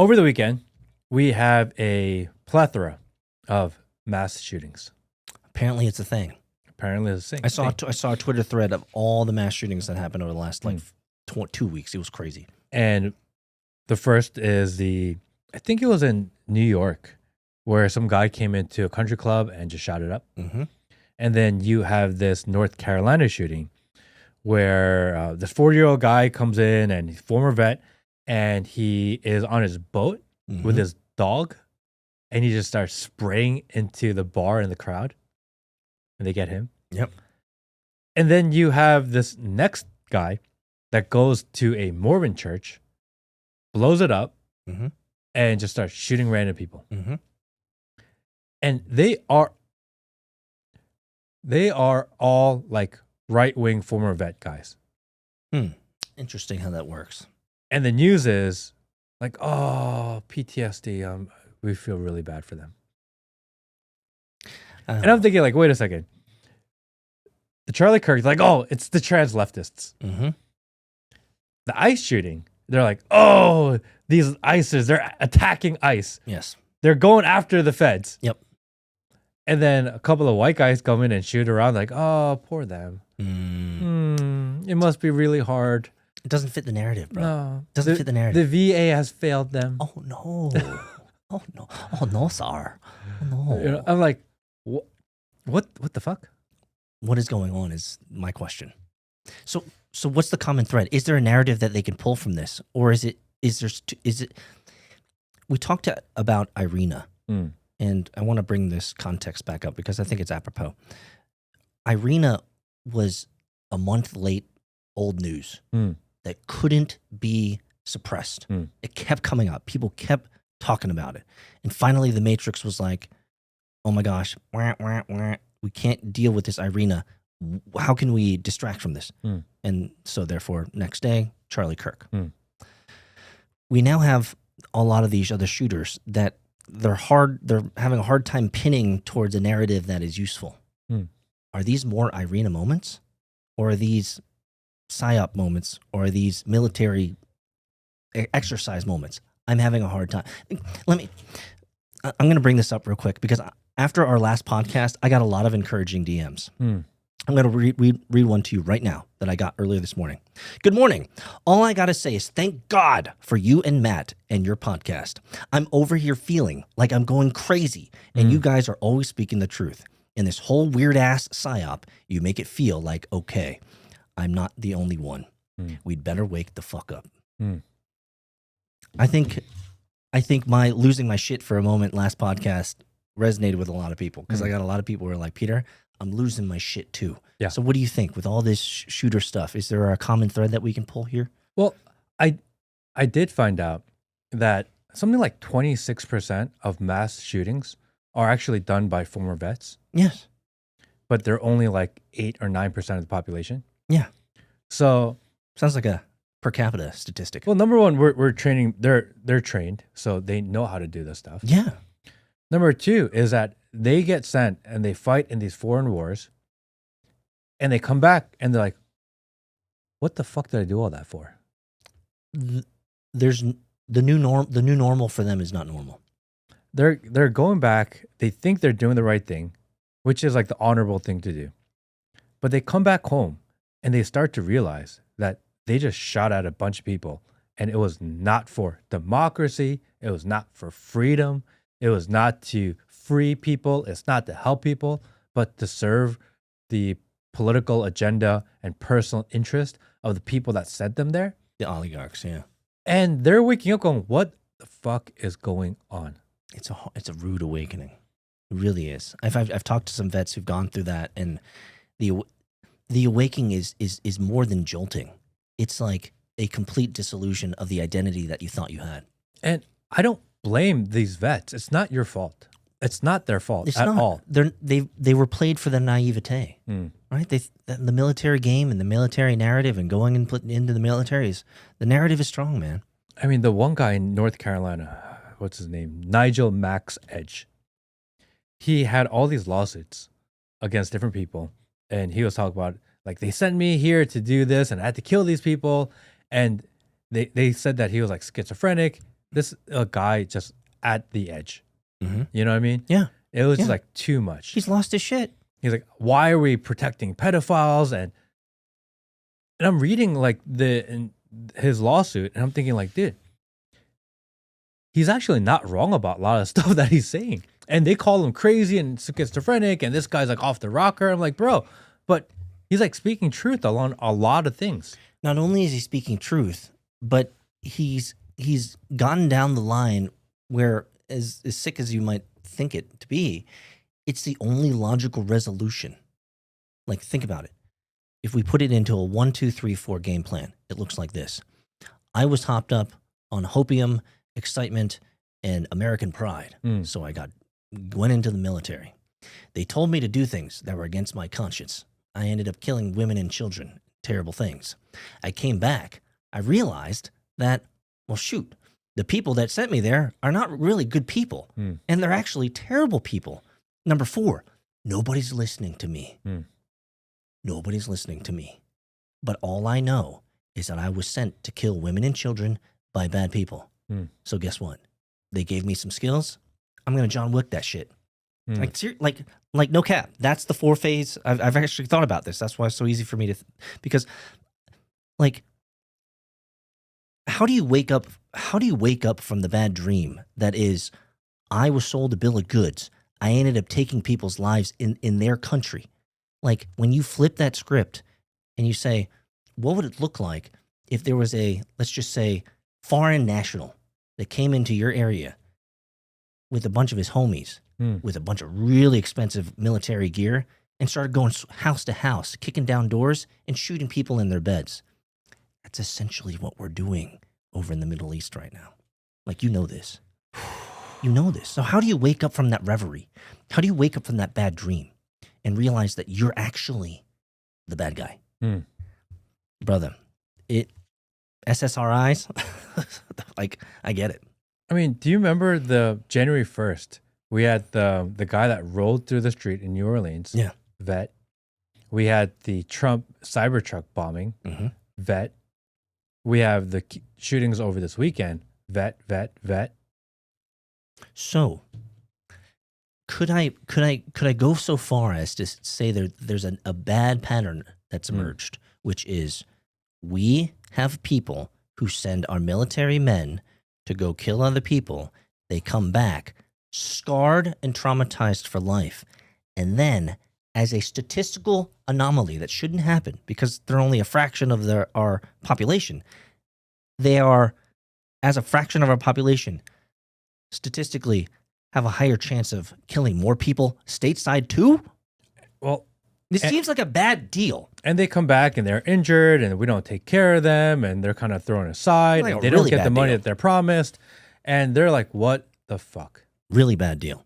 Over the weekend, we have a plethora of mass shootings. Apparently, it's a thing. Apparently, it's a thing. I saw a Twitter thread of all the mass shootings that happened over the last 2 weeks. It was crazy. And the first is I think it was in New York, where some guy came into a country club and just shot it up. Mm-hmm. And then you have this North Carolina shooting where this 40-year-old guy comes in and he's a former vet and he is on his boat with his dog and he just starts spraying into the bar and the crowd and they get him. Yep. And then you have this next guy that goes to a Mormon church, blows it up, and just starts shooting random people. Mm-hmm. And they are all like right-wing former vet guys. Interesting how that works. And the news is like, oh, PTSD. We feel really bad for them. And I'm thinking, like, wait a second. The Charlie Kirk's like, oh, it's the trans leftists. Mm-hmm. The ICE shooting, they're like, oh, these ICEs, they're attacking ICE. Yes. They're going after the feds. Yep. And then a couple of white guys come in and shoot around like, oh, poor them. It must be really hard. It doesn't fit the narrative, bro. No. It doesn't fit the narrative. The VA has failed them. Oh, no. Oh, no. Oh, no, sir. Oh, no. You know, I'm like, what the fuck? What is going on is my question. So what's the common thread? Is there a narrative that they can pull from this? Or is it, we talked about Irina, and I want to bring this context back up because I think it's apropos. Irina was a month late old news that couldn't be suppressed. It kept coming up. People kept talking about it. And finally, the Matrix was like, oh my gosh, we can't deal with this Irina. How can we distract from this? And so therefore, next day, Charlie Kirk. We now have a lot of these other shooters that they're having a hard time pinning towards a narrative that is useful. Are these more Irina moments? Or are these PSYOP moments? Or are these military exercise moments? I'm having a hard time. I'm going to bring this up real quick because after our last podcast, I got a lot of encouraging DMs. I'm going to read one to you right now that I got earlier this morning. Good morning. All I got to say is thank God for you and Matt and your podcast. I'm over here feeling like I'm going crazy, and you guys are always speaking the truth. In this whole weird-ass PSYOP, you make it feel like, okay, I'm not the only one. We'd better wake the fuck up. I think my losing my shit for a moment last podcast resonated with a lot of people because I got a lot of people who are like, Peter, I'm losing my shit too. Yeah. So what do you think with all this shooter stuff? Is there a common thread that we can pull here? Well, I did find out that something like 26% of mass shootings are actually done by former vets. Yes. But they're only like 8 or 9% of the population. Yeah. So sounds like a per capita statistic. Well, number one, we're training. They're trained, so they know how to do this stuff. Yeah. Number two is that they get sent and they fight in these foreign wars, and they come back and they're like, "What the fuck did I do all that for?" There's the new normal for them is not normal. They're going back. They think they're doing the right thing, which is like the honorable thing to do, but they come back home and they start to realize that they just shot at a bunch of people, and it was not for democracy. It was not for freedom. It was not to free people. It's not to help people, but to serve the political agenda and personal interest of the people that sent them there. The oligarchs, yeah. And they're waking up going, what the fuck is going on? It's a rude awakening. It really is. I've talked to some vets who've gone through that, and the awakening is more than jolting. It's like a complete dissolution of the identity that you thought you had. And I don't blame these vets. It's not your fault. It's not their fault at all. They were played for the naivete, right? The military game and the military narrative and going and putting into the militaries. The narrative is strong, man. I mean, the one guy in North Carolina, what's his name? Nigel Max Edge. He had all these lawsuits against different people, and he was talking about like they sent me here to do this, and I had to kill these people, and they said that he was like schizophrenic. this guy just at the edge. Mm-hmm. You know what I mean? Yeah. It was like too much. He's lost his shit. He's like, why are we protecting pedophiles? And I'm reading like his lawsuit, and I'm thinking like, dude, he's actually not wrong about a lot of stuff that he's saying. And they call him crazy and schizophrenic, and this guy's like off the rocker. I'm like, bro, but he's like speaking truth on a lot of things. Not only is he speaking truth, but he's gotten down the line where, as sick as you might think it to be, it's the only logical resolution. Like, think about it. If we put it into a 1, 2, 3, 4 game plan, it looks like this. I was hopped up on hopium, excitement, and American pride. So I went into the military. They told me to do things that were against my conscience. I ended up killing women and children. Terrible things. I came back. I realized that, well, shoot, the people that sent me there are not really good people. And they're actually terrible people. Number 4, nobody's listening to me. Nobody's listening to me. But all I know is that I was sent to kill women and children by bad people. So guess what? They gave me some skills. I'm going to John Wick that shit. Like no cap. That's the 4 phase. I've actually thought about this. That's why it's so easy for me to, because like, how do you wake up from the bad dream that is, I was sold a bill of goods. I ended up taking people's lives in their country. Like, when you flip that script and you say, what would it look like if there was a, let's just say, foreign national that came into your area with a bunch of his homies, with a bunch of really expensive military gear, and started going house to house, kicking down doors and shooting people in their beds? That's essentially what we're doing over in the Middle East right now. Like, you know this. You know this. So how do you wake up from that reverie? How do you wake up from that bad dream and realize that you're actually the bad guy? Brother, SSRIs, like, I get it. I mean, do you remember the January 1st? We had the guy that rolled through the street in New Orleans, vet. We had the Trump Cybertruck bombing, vet. We have the shootings over this weekend, vet. So, could I go so far as to say there's a bad pattern that's emerged, which is we have people who send our military men to go kill other people. They come back scarred and traumatized for life. And then, as a statistical anomaly that shouldn't happen because they're only a fraction of our population, they are, as a fraction of our population, statistically have a higher chance of killing more people stateside too? Well, this seems like a bad deal. And they come back and they're injured and we don't take care of them and they're kind of thrown aside. Like and they really don't get the money deal. that they're promised. And they're like, what the fuck? Really bad deal.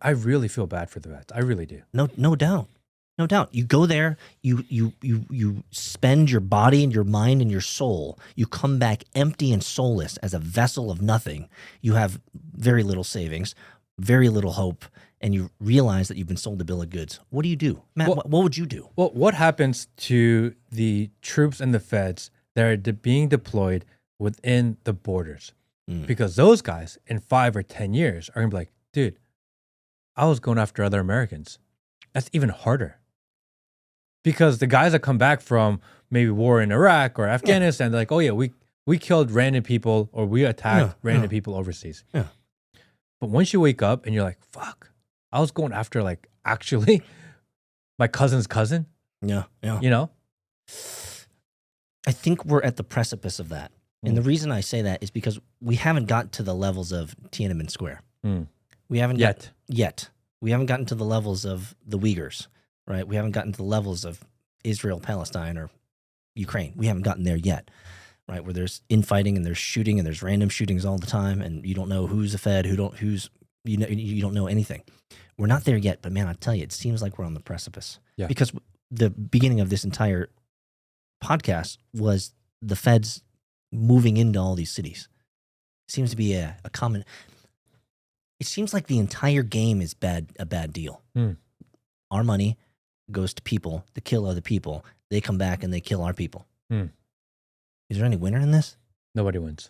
I really feel bad for the vets. I really do. No doubt. No doubt. You go there, you spend your body and your mind and your soul. You come back empty and soulless as a vessel of nothing. You have very little savings, very little hope, and you realize that you've been sold a bill of goods. What do you do? Matt, what would you do? Well, what happens to the troops and the feds that are being deployed within the borders? Because those guys in 5 or 10 years are going to be like, dude, I was going after other Americans. That's even harder. Because the guys that come back from maybe war in Iraq or Afghanistan, they're like, oh yeah, we killed random people or we attacked random people overseas. Yeah. But once you wake up and you're like, fuck, I was going after like actually my cousin's cousin. Yeah. You know? I think we're at the precipice of that. And the reason I say that is because we haven't gotten to the levels of Tiananmen Square. We haven't yet. We haven't gotten to the levels of the Uyghurs, right? We haven't gotten to the levels of Israel, Palestine, or Ukraine. We haven't gotten there yet, right? Where there's infighting and there's shooting and there's random shootings all the time, and you don't know who's a Fed, you don't know anything. We're not there yet, but man, I tell you, it seems like we're on the precipice. Yeah. Because the beginning of this entire podcast was the Feds moving into all these cities. It seems to be a common. It seems like the entire game is a bad deal. Our money goes to people to kill other people. They come back and they kill our people. Is there any winner in this? Nobody wins.